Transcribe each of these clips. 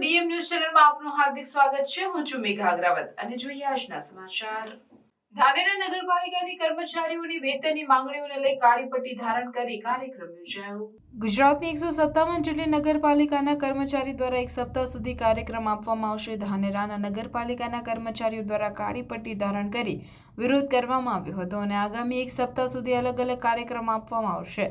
DM news ચેનલમાં આપનું હાર્દિક સ્વાગત છે। હું છું મેઘા અગ્રવાલ અને જોઈએ આજના સમાચાર। ધાનેરા નગરપાલિકાની કર્મચારીઓની વેતનની માંગણીઓને લઈ કાળી પટ્ટી ધારણ કરી કાર્યક્રમ યોજાયો। ગુજરાતની 157 જેટલી નગરપાલિકાના કર્મચારી દ્વારા એક સપ્તાહ સુધી કાર્યક્રમ આપવામાં આવશે। ધાનેરાના નગરપાલિકાના કર્મચારીઓ દ્વારા કાળી પટ્ટી ધારણ કરી વિરોધ કરવામાં આવ્યો હતો અને આગામી એક સપ્તાહ સુધી અલગ અલગ કાર્યક્રમ આપવામાં આવશે।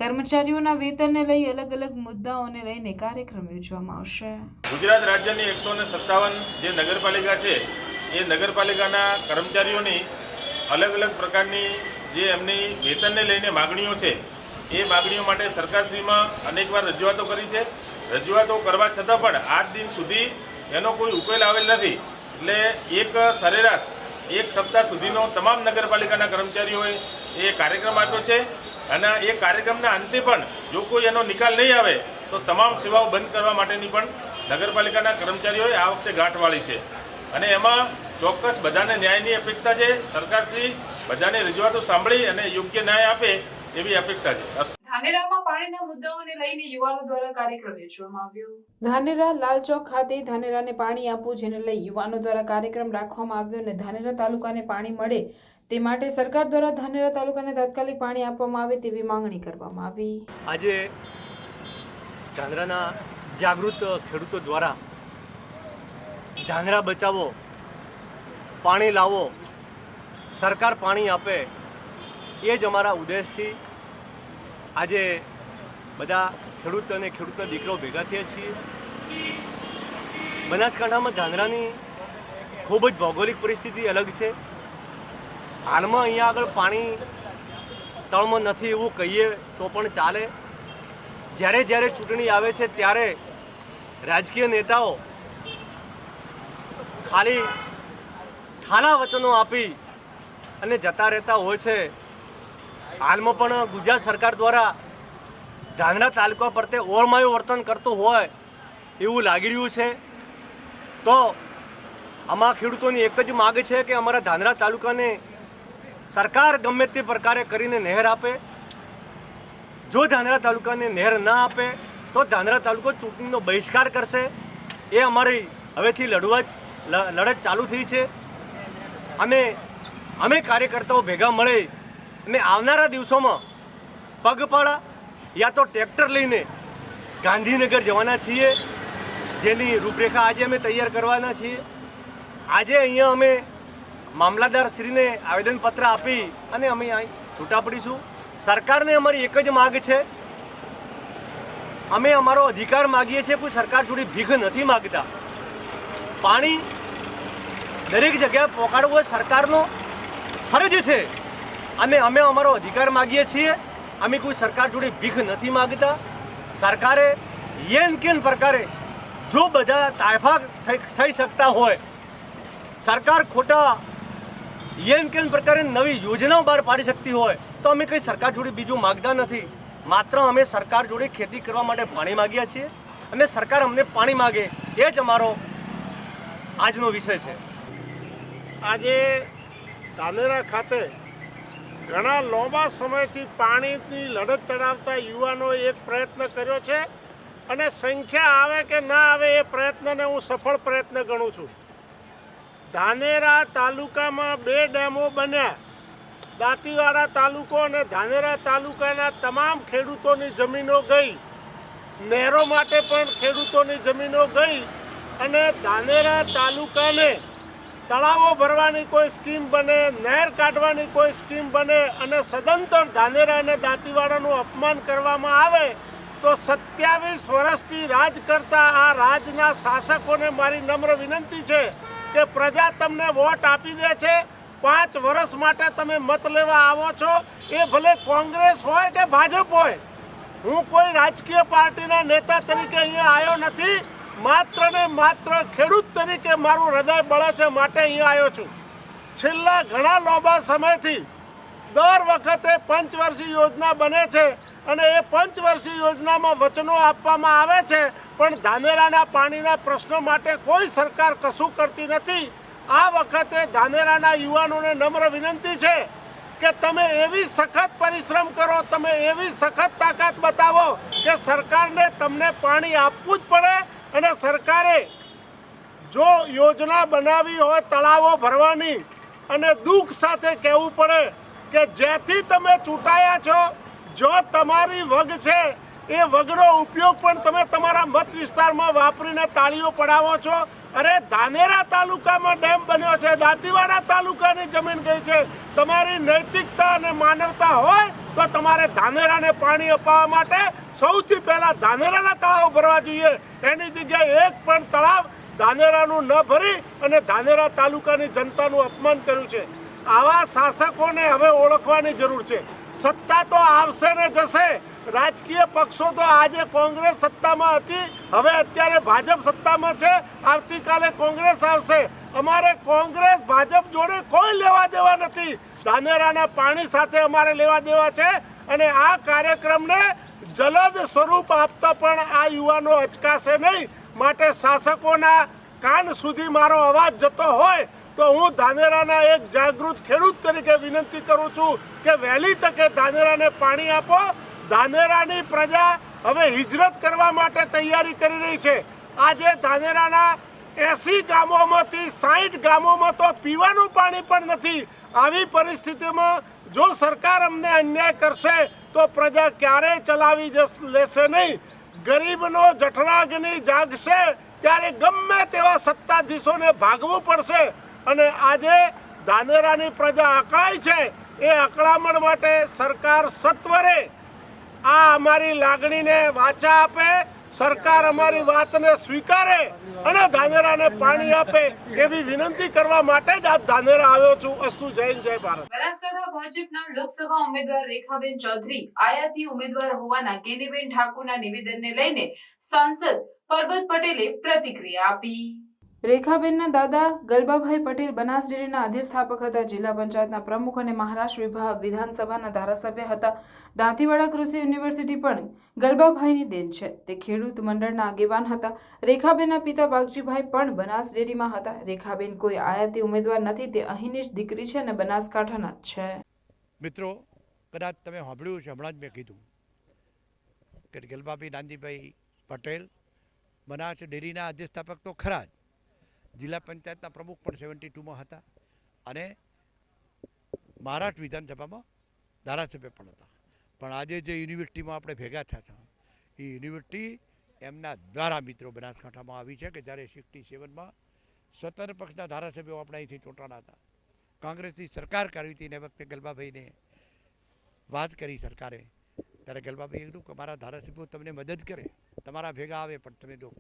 કર્મચારીઓના વેતનને લઈ અલગ અલગ મુદ્દાઓને લઈને કાર્યક્રમ યોજવામાં આવશે। ગુજરાત રાજ્યની 157 જે નગરપાલિકા છે એ નગરપાલિકાના કર્મચારીઓની અલગ અલગ પ્રકારની જે એમની વેતનને લઈને માગણીઓ છે એ માગણીઓ માટે સરકારશ્રીમાં અનેકવાર રજૂઆતો કરી છે। રજૂઆતો કરવા છતાં પણ આજ દિન સુધી એનો કોઈ ઉકેલ આવેલ નથી। એટલે એક સરેરાશ એક સપ્તાહ સુધીનો તમામ નગરપાલિકાના કર્મચારીઓએ એ કાર્યક્રમ આપ્યો છે અને એ કાર્યક્રમના અંતે પણ જો કોઈ એનો નિકાલ નહીં આવે તો તમામ સેવાઓ બંધ કરવા માટેની પણ નગરપાલિકાના કર્મચારીઓએ આ વખતે ગાંઠ વાળી છે અને એમાં ચોક્કસ બધાને ન્યાયની અપેક્ષા છે। સરકારશ્રી બધાની રજૂઆતો સાંભળી અને યોગ્ય ન્યાય આપે એવી અપેક્ષા છે। ધાનેરામાં પાણીના મુદ્દાઓને લઈને યુવાનો દ્વારા કાર્યક્રમ યોજવામાં આવ્યો। ધાનેરા લાલ ચોક ખાતે ધાનેરાને પાણી આપવું જેને લઈ યુવાનો દ્વારા કાર્યક્રમ રાખવામાં આવ્યો અને ધાનેરા તાલુકાને પાણી મળે તે માટે સરકાર દ્વારા ધાનેરા તાલુકાને તાત્કાલિક પાણી આપવામાં આવે તેવી માંગણી કરવામાં આવી। આજે ધાનેરાના જાગૃત ખેડૂતો દ્વારા ધાનેરા બચાવો, પાણી લાવો, સરકાર પાણી આપે એ જ અમારા ઉદ્દેશથી આજે બધા ખેડૂત અને ખેડૂતના દીકરાઓ ભેગા થયા છીએ। બનાસકાંઠામાં ધાનેરાની ખૂબ જ ભૌગોલિક પરિસ્થિતિ અલગ છે। હાલમાં અહીંયા આગળ પાણી તળમાં નથી એવું કહીએ તો પણ ચાલે। જ્યારે જ્યારે ચૂંટણી આવે છે ત્યારે રાજકીય નેતાઓ ખાલી ઠાલા વચનો આપી અને જતા રહેતા હોય છે। હાલમાં પણ ગુજરાત સરકાર દ્વારા ધાનેરા તાલુકા પ્રત્યે ઓરમાયું વર્તન કરતું હોય એવું લાગી રહ્યું છે। તો આમાં ખેડૂતોની એક જ માગ છે કે અમારા ધાનેરા તાલુકાને સરકાર ગમે તે પ્રકારે કરીને નહેર આપે। જો ધાનેરા તાલુકાને નહેર ના આપે તો ધાનેરા તાલુકો ચૂંટણીનો બહિષ્કાર કરશે। એ અમારી હવેથી લડત ચાલુ થઈ છે અને અમે કાર્યકર્તાઓ ભેગા મળી અને આવનારા દિવસોમાં પગપાળા યા તો ટ્રેક્ટર લઈને ગાંધીનગર જવાના છીએ, જેની રૂપરેખા આજે અમે તૈયાર કરવાના છીએ। આજે અહીંયા અમે મામલતદારશ્રીને આવેદનપત્ર આપી અને અમે અહીં છૂટા પડીશું। સરકારને અમારી એક જ માગ છે, અમે અમારો અધિકાર માગીએ છીએ, કોઈ સરકાર જોડે ભીખ નથી માગતા। પાણી દરેક જગ્યાએ પહોંચાડવું એ સરકારનો ફરજ છે અને અમે અમારો અધિકાર માગીએ છીએ। અમે કોઈ સરકાર જોડે ભીખ નથી માગતા। સરકારે યેન કેન પ્રકારે જો બધા તાયફા થઈ શકતા હોય, સરકાર ખોટા યેન કેન પ્રકારે નવી યોજનાઓ બહાર પાડી શકતી હોય તો અમે કંઈ સરકાર જોડે બીજું માગતા નથી। માત્ર અમે સરકાર જોડે ખેતી કરવા માટે પાણી માગ્યા છીએ અને સરકાર અમને પાણી માગે એ જ અમારો આજનો વિષય છે। આજે ધાનેરા ખાતે ઘણા લાંબા સમયથી પાણીની લડત ચડાવતા યુવાનોએ એક પ્રયત્ન કર્યો છે અને સંખ્યા આવે કે ના આવે એ પ્રયત્નને હું સફળ પ્રયત્ન ગણું છું। ધાનેરા તાલુકામાં 2 ડેમો બન્યા। દાંતીવાડા તાલુકો અને ધાનેરા તાલુકાના તમામ ખેડૂતોની જમીનો ગઈ, નહેરો માટે પણ ખેડૂતોની જમીનો ગઈ અને ધાનેરા તાલુકાને તળાવો ભરવાની કોઈ સ્કીમ બને, નહેર કાઢવાની કોઈ સ્કીમ બને અને સદંતર ધાનેરા અને દાંતીવાડાનું અપમાન કરવામાં આવે તો 27 વર્ષથી રાજ કરતા આ રાજના શાસકોને મારી નમ્ર વિનંતી છે કે પ્રજા તમને વોટ આપી દે છે, 5 વર્ષ માટે તમે મત લેવા આવો છો, એ ભલે કોંગ્રેસ હોય કે ભાજપ હોય। હું કોઈ રાજકીય પાર્ટીના નેતા તરીકે અહીંયા આવ્યો નથી, માત્ર ને માત્ર ખેડૂત તરીકે મારું હૃદય બળે છે માટે અહીંયા આવ્યો છું। છેલ્લા ઘણા લાંબા સમયથી દર વખતે પંચવર્ષીય યોજના બને છે અને એ પંચવર્ષીય યોજનામાં વચનો આપવામાં આવે છે પણ ધાનેરાના પાણીના પ્રશ્નો માટે કોઈ સરકાર કશું કરતી નથી। આ વખતે ધાનેરાના યુવાનોને નમ્ર વિનંતી છે કે તમે એવી સખત પરિશ્રમ કરો, તમે એવી સખત તાકાત બતાવો કે સરકારને તમને પાણી આપવું જ પડે અને સરકારે જો યોજના બનાવી હોય તળાવો ભરવાની અને દુઃખ સાથે કહેવું પડે કે જ્યાંથી તમે ચૂંટાયા છો, જો તમારી વગ છે એ વગનો ઉપયોગ પણ તમે તમારા મત વિસ્તારમાં વાપરીને તાળીઓ પડાવો છો. અરે ધાનેરા તાલુકામાં ડેમ બન્યો છે, દાંતીવાડા તાલુકાની જમીન ગઈ છે. તમારી નૈતિકતા અને માનવતા હોય તો તમારે ધાનેરાને પાણી અપાવવા માટે સૌથી પહેલાં ધાનેરાના તળાવ ભરવા જોઈએ. એની જગ્યાએ એક પણ તળાવ ધાનેરાનું ન ભરી અને ધાનેરા તાલુકાની જનતાનું અપમાન કર્યું છે. આવા શાસકોને હવે ઓળખવાની જરૂર છે. સત્તા તો આવશે ને જશે. રાજકીય પક્ષો તો આજે કોંગ્રેસ સત્તામાં હતી, હવે અત્યારે ભાજપ સત્તામાં છે, આવતીકાલે કોંગ્રેસ આવશે. અમારે કોંગ્રેસ ભાજપ જોડે કોઈ લેવા દેવા નથી. ધાનેરાના પાણી સાથે અમારે લેવા દેવા છે અને આ કાર્યક્રમને જલદ સ્વરૂપ આપતા પણ આ યુવાનો અચકાશે નહીં. માટે શાસકોના કાન સુધી મારો અવાજ જતો હોય તો હું ધાનેરાના એક જાગૃત ખેડૂત તરીકે વિનંતી કરું છું કે વહેલી તકે ધાનેરાને પાણી આપો. ધાનેરાની પ્રજા હવે હિજરત કરવા માટે તૈયારી કરી રહી છે. આજે ધાનેરાના 80 ગામોમાંથી 60 ગામોમાં તો પીવાનું પાણી પણ નથી. આવી પરિસ્થિતિમાં જો સરકાર અમને અન્યાય કરશે તો પ્રજા ક્યારેય ચલાવી લેશે નહીં. ગરીબનો જઠરાગ્નિ જાગશે ત્યારે ગમે તેવા સત્તાધીશોને ભાગવું પડશે. અને આજે ધાનેરાની પ્રજા અકળાય છે. એ અકળામણ માટે સરકાર સત્વરે આ અમારી લાગણીને વાચા આપે, સરકાર અમારી વાતને સ્વીકારે અને ધાનેરાને પાણી આપે એવી વિનંતી કરવા માટે જ આ ધાનેરા આવ્યો છું. અસ્તુ. જય હિન્દ, જય ભારત. બનાસકાંઠા ભાજપના લોકસભા ઉમેદવાર રેખાબેન ચૌધરી આયાતી ઉમેદવાર હોવાના કેનીબેન ઠાકોરના નિવેદનને લઈને સાંસદ પરબત પટેલે પ્રતિક્રિયા આપી. રેખાબેનના દાદા ગલબાભાઈ પટેલ બનાસ ડેરીના અધિસ્થાપક હતા. જિલ્લા પંચાયતના પ્રમુખ અને મહારાષ્ટ્ર વિધાનસભાના ધારાસભ્ય હતા. દાંતીવાડા કૃષિ યુનિવર્સિટી પણ ગલબાભાઈની દેન છે. તે ખેડૂત મંડળના આગેવાન હતા. રેખાબેનના પિતા વાઘજીભાઈ પણ બનાસ ડેરીમાં હતા. રેખાબેન કોઈ આયાતી ઉમેદવાર નથી, તે અહીંની જ દીકરી છે અને બનાસકાંઠાના જ છે. મિત્રો, કદાચ તમે સાંભળ્યું છે, હમણાં જ મેં કીધું કે ગલબાભાઈ નાનજીભાઈ પટેલ બનાસ ડેરીના અધિસ્થાપક તો ખરા જ, જિલ્લા પંચાયતના પ્રમુખ પણ 72માં હતા અને મહારાષ્ટ્ર વિધાનસભામાં ધારાસભ્ય પણ હતા. પણ આજે જે યુનિવર્સિટીમાં આપણે ભેગા થયા હતા એ યુનિવર્સિટી એમના દ્વારા મિત્રો બનાસકાંઠામાં આવી છે કે જ્યારે 67માં સ્વતંત્ર પક્ષના ધારાસભ્યો આપણે અહીંથી ચૂંટાણા હતા. કોંગ્રેસની સરકાર કરી હતી એ વખતે ગલબાભાઈને વાત કરી સરકારે, ત્યારે ગલબાભાઈએ કીધું કે મારા ધારાસભ્યો તમને મદદ કરે, તમારા ભેગા આવે, પણ તમે જો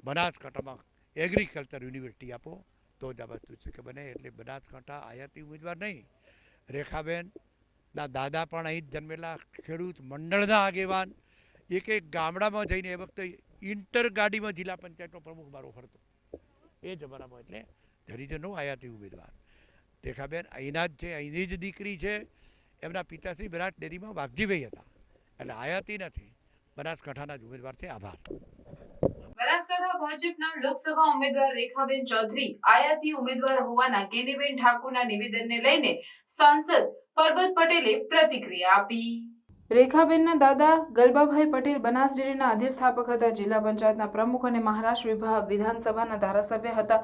બનાસકાંઠામાં એગ્રીકલ્ચર યુનિવર્સિટી આપો તો જ આ વસ્તુ શક્ય બને. એટલે બનાસકાંઠા આયાતી ઉમેદવાર નહીં. રેખાબેનના દાદા પણ અહીં જ જન્મેલા ખેડૂત મંડળના આગેવાન. એક ગામડામાં જઈને એ વખતે ઇન્ટર ગાડીમાં જિલ્લા પંચાયતનો પ્રમુખ મારો ફરતો એ જમાનામાં. એટલે ધરીજનો આયાતી ઉમેદવાર. રેખાબેન અહીંના જ છે, અહીંની જ દીકરી છે. એમના પિતાશ્રી બનાસ ડેરીમાં વાઘજીભાઈ હતા. એટલે આયાતી નથી, બનાસકાંઠાના જ ઉમેદવાર છે. આભાર. બનાસકાંઠા ભાજપના લોકસભા ઉમેદવાર રેખાબેન ચૌધરી આયાતી ઉમેદવાર હોવાના કેનીબેન ઠાકોરના નિવેદનને લઈને સાંસદ પરબત પટેલે પ્રતિક્રિયા આપી. રેખાબેનના દાદા ગલબાભાઈ પટેલ બનાસ ડેરીના અધિસ્થાપક હતા. જિલ્લા પંચાયતના પ્રમુખ અને મહારાષ્ટ્ર વિધાનસભાના ધારાસભ્ય હતા.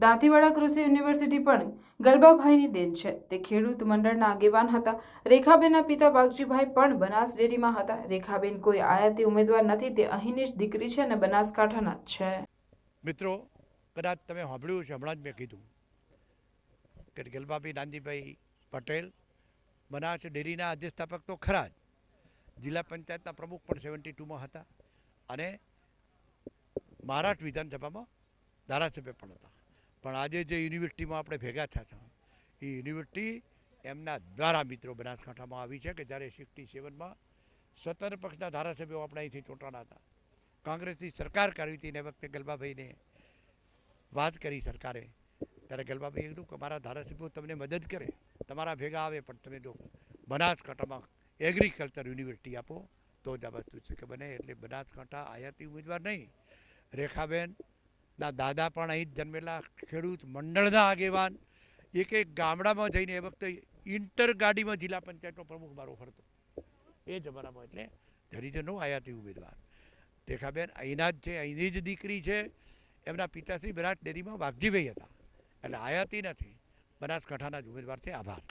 દાંતીવાડા કૃષિ યુનિવર્સિટી પણ ગલબાભાઈની દેન છે. તે ખેડૂત મંડળના આગેવાન હતા. રેખાબેનના પિતા વાઘજીભાઈ પણ બનાસ ડેરીમાં હતા. રેખાબેન કોઈ આયાતી ઉમેદવાર નથી, તે અહીંની જ દીકરી છે અને બનાસકાંઠાના જ છે. મિત્રો, કદાચ તમે સાંભળ્યું છે, હમણાં જ મેં કીધું કે ગલબાભાઈ નાનજીભાઈ પટેલ બનાસ ડેરીના અધિસ્થાપક તો ખરા જ, જિલ્લા પંચાયતના પ્રમુખ પણ 72માં હતા અને મહારાષ્ટ્ર વિધાનસભામાં ધારાસભ્ય પણ હતા. પણ આજે જે યુનિવર્સિટીમાં આપણે ભેગા થયા હતા એ યુનિવર્સિટી એમના દ્વારા મિત્રો બનાસકાંઠામાં આવી છે કે જ્યારે 67માં સ્વતંત્ર પક્ષના ધારાસભ્યો આપણે અહીંથી ચૂંટાણા હતા. કોંગ્રેસની સરકાર કરી હતી એ વખતે ગલબાભાઈને વાત કરી સરકારે, ત્યારે ગલબાભાઈએ કીધું કે મારા ધારાસભ્યો તમને મદદ કરે, તમારા ભેગા આવે, પણ તમે જો બનાસકાંઠામાં એગ્રીકલ્ચર યુનિવર્સિટી આપો તો જ આ વસ્તુ શક્ય બને. એટલે બનાસકાંઠા આયાતી ઉમેદવાર નહીં. રેખાબેનના દાદા પણ અહીં જ જન્મેલા ખેડૂત મંડળના આગેવાન. એક ગામડામાં જઈને એ વખતે ઇન્ટર ગાડીમાં જિલ્લા પંચાયતનો પ્રમુખ મારો ફરતો એ જમાનામાં. એટલે ધરીજનો આયાતી ઉમેદવાર. રેખાબેન અહીંના જ છે, અહીંની જ દીકરી છે. એમના પિતાશ્રી બનાસ ડેરીમાં વાઘજીભાઈ હતા, એટલે આયાતી નથી, બનાસકાંઠાના જ ઉમેદવાર છે. આભાર.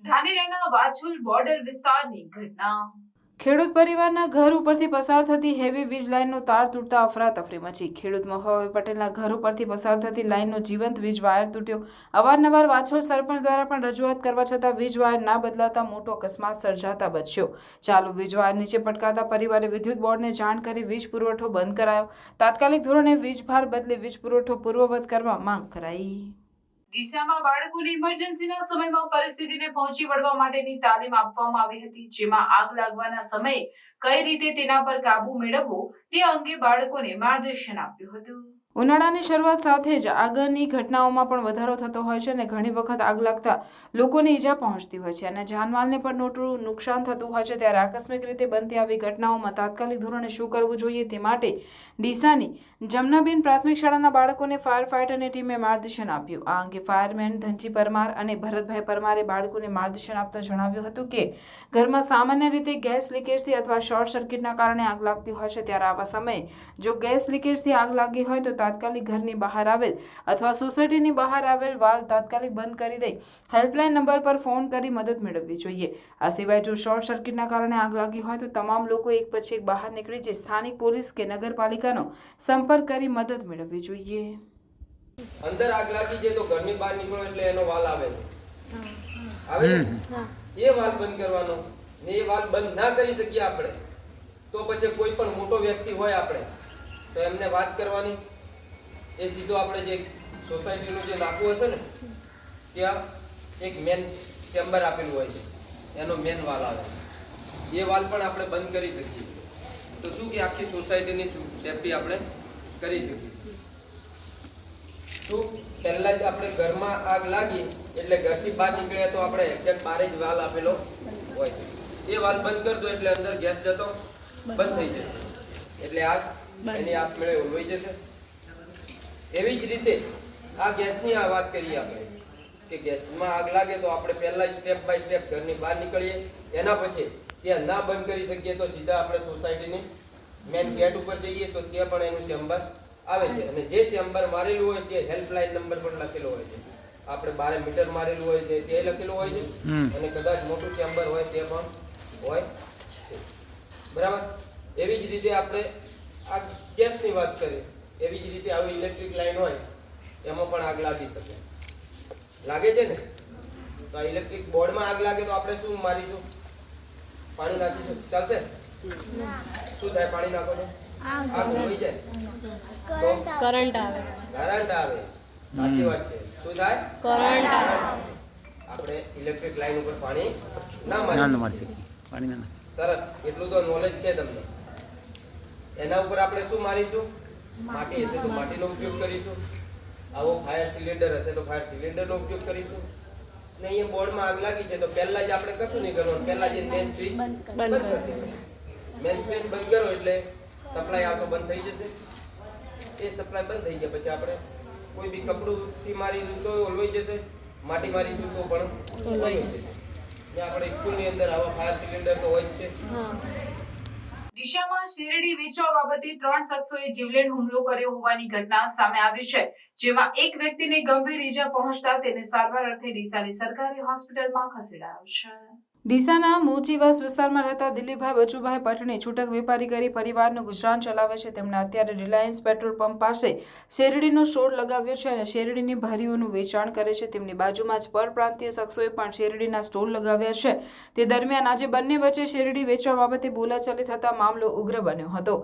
ધાનેરાના વાછુલ બોર્ડર વિસ્તારની ઘટના. ખેડૂત પરિવારના ઘર ઉપરથી પસાર થતી હેવી વીજ લાઇનનો તાર તૂટતા અફરાતફરી મચી. ખેડૂત મહુવાભાઈ પટેલના ઘર ઉપરથી પસાર થતી લાઇનનો જીવંત વીજ વાયર તૂટ્યો. અવારનવાર વાછોલ સરપંચ દ્વારા પણ રજૂઆત કરવા છતાં વીજ વાયર ના બદલાતા મોટો અકસ્માત સર્જાતા બચ્યો. ચાલુ વીજ વાયર નીચે પટકાતા પરિવારે વિદ્યુત બોર્ડને જાણ કરી વીજ પુરવઠો બંધ કરાયો. તાત્કાલિક ધોરણે વીજ ભાર બદલે વીજ પુરવઠો પૂર્વવત કરવા માંગ કરાઈ. ડીસામાં બાળકોને ઇમરજન્સીના સમયમાં પરિસ્થિતિને પહોંચી વળવા માટેની તાલીમ આપવામાં આવી હતી, જેમાં આગ લાગવાના સમયે કઈ રીતે તેના પર કાબુ મેળવવો તે અંગે બાળકોને માર્ગદર્શન આપ્યું હતું. ઉનાળાની શરૂઆત સાથે જ આગની ઘટનાઓમાં પણ વધારો થતો હોય છે અને ઘણી વખત આગ લાગતા લોકોને ઈજા પહોંચતી હોય છે અને જાનમાલને પણ મોટું નુકસાન થતું હોય છે. ત્યારે આકસ્મિક રીતે બનતી આવી ઘટનાઓમાં તાત્કાલિક ધોરણે શું કરવું જોઈએ તે માટે ડીસાની જમનાબેન પ્રાથમિક શાળાના બાળકોને ફાયર ફાઇટરની ટીમે માર્ગદર્શન આપ્યું. આ અંગે ફાયરમેન ધનજી પરમાર અને ભરતભાઈ પરમારે બાળકોને માર્ગદર્શન આપતા જણાવ્યું હતું કે ઘરમાં સામાન્ય રીતે ગેસ લીકેજથી અથવા શોર્ટ સર્કિટના કારણે આગ લાગતી હોય છે. ત્યારે આવા સમયે જો ગેસ લીકેજથી આગ લાગી હોય તો તાત્કાલિક ઘરની બહાર આવેલ અથવા સોસાયટીની બહાર આવેલ વાલ્વ તાત્કાલિક બંધ કરી દઈ હેલ્પલાઇન નંબર પર ફોન કરી મદદ મેળવવી જોઈએ. આ સિવાય જો શોર્ટ સર્કિટના કારણે આગ લાગી હોય તો તમામ લોકો એક પછી એક બહાર નીકળી જઈ સ્થાનિક પોલીસ કે નગરપાલિકાનો સંપર્ક કરી મદદ મેળવવી જોઈએ. અંદર આગ લાગી જાય તો ઘરની બહાર નીકળો એટલે એનો વાલ આવે એ વાલ બંધ કરવાનો ને એ વાલ બંધ ના કરી શકીએ આપણે તો પછી કોઈ પણ મોટો વ્યક્તિ હોય આપણે તો એમને વાત કરવાની. એ સીધો આપણે જે સોસાયટીનું જે નાકું હશે ને ત્યાં એક મેન ચેમ્બર આપેલું હોય છે, એનો મેન વાલ આવે, એ વાલ પણ આપણે બંધ કરી શકીએ. તો શું કે આખી સોસાયટીની સેફટી આપણે કરી શકીએ. શું પહેલા જ આપણે ઘરમાં આગ લાગી એટલે ઘરથી બહાર નીકળ્યા તો આપણે એક્ઝેક્ટ બારે જ વાલ આપેલો હોય, એ વાલ બંધ કરી દો એટલે અંદર ગેસ જતો બંધ થઈ જશે, એટલે આગ એની આપમેળે ઓલવાઈ જશે. એવી જ રીતે આ ગેસની આ વાત કરીએ આપણે કે ગેસમાં આગ લાગે તો આપણે પહેલા જ સ્ટેપ બાય સ્ટેપ ઘરની બહાર નીકળીએ. એના પછી ત્યાં ના બંધ કરી શકીએ તો સીધા આપણે સોસાયટીની મેન ગેટ ઉપર જઈએ તો ત્યાં પણ એનું ચેમ્બર આવે છે અને જે ચેમ્બર મારેલું હોય તે હેલ્પલાઇન નંબર પણ લખેલો હોય છે. આપણે 12 મીટર મારેલું હોય છે તે લખેલું હોય છે અને કદાચ મોટું ચેમ્બર હોય તે પણ હોય છે. બરાબર. એવી જ રીતે આપણે આ ગેસની વાત કરીએ, એવી જ રીતે આવી ઇલેક્ટ્રિક લાઈન હોય એમાં પણ આગ લાગી શકે. લાગે છે ને તો આ ઇલેક્ટ્રિક બોર્ડમાં આગ લાગે તો આપણે શું મારીશું? પાણી નાખીશું, ચાલશે? શું થાય પાણી નાખો તો? આગ હોઈ જાય તો કરંટ આવે. સાચી વાત છે. શું થાય? કરંટ આવે. આપણે ઇલેક્ટ્રિક લાઈન ઉપર પાણી ના મારી શકીએ. સરસ, એટલું તો નોલેજ છે તમને. એના ઉપર આપણે શું મારીશું? માટી હશે તો માટીનો ઉપયોગ કરીશું, આવો ફાયર સિલિન્ડર હશે તો ફાયર સિલિન્ડરનો ઉપયોગ કરીશું. ને અહીંયા બોર્ડમાં આગ લાગી છે તો પહેલા જ આપણે કશું નહીં કરવાનું, પહેલા જે મેન સ્વિચ બંધ કરી દેવાનું. મેન સ્વિચ બંધ કરો એટલે સપ્લાય આવતો બંધ થઈ જશે. એ સપ્લાય બંધ થઈ ગયા પછી આપણે કોઈ બી કપડુંથી મારીશું તો ઓલવાઈ જશે, માટી મારીશું તો પણ ઓલવાઈ જશે. ને આપણે સ્કૂલની અંદર આવા ફાયર સિલિન્ડર તો હોય જ છે. ડીસામાં શેરડી વેચવા બાબતે 3 શખ્સોએ જીવલેણ હુમલો કર્યો હોવાની ઘટના સામે આવી છે, જેમાં એક વ્યક્તિને ગંભીર ઈજા પહોંચતા તેને સારવાર અર્થે ડીસાની સરકારી હોસ્પિટલમાં ખસેડાયો છે. ડીસાના મોચીવાસ વિસ્તારમાં રહેતા દિલીપભાઈ બચુભાઈ પટણી છૂટક વેપારી કરી પરિવારનું ગુજરાન ચલાવે છે. તેમણે અત્યારે રિલાયન્સ પેટ્રોલ પંપ પાસે શેરડીનો સ્ટોર લગાવ્યો છે અને શેરડીની ભારીઓનું વેચાણ કરે છે. તેમની બાજુમાં જ પરપ્રાંતીય શખ્સોએ પણ શેરડીના સ્ટોર લગાવ્યા છે. તે દરમિયાન આજે બંને વચ્ચે શેરડી વેચવા બાબતે બોલાચાલી થતા મામલો ઉગ્ર બન્યો હતો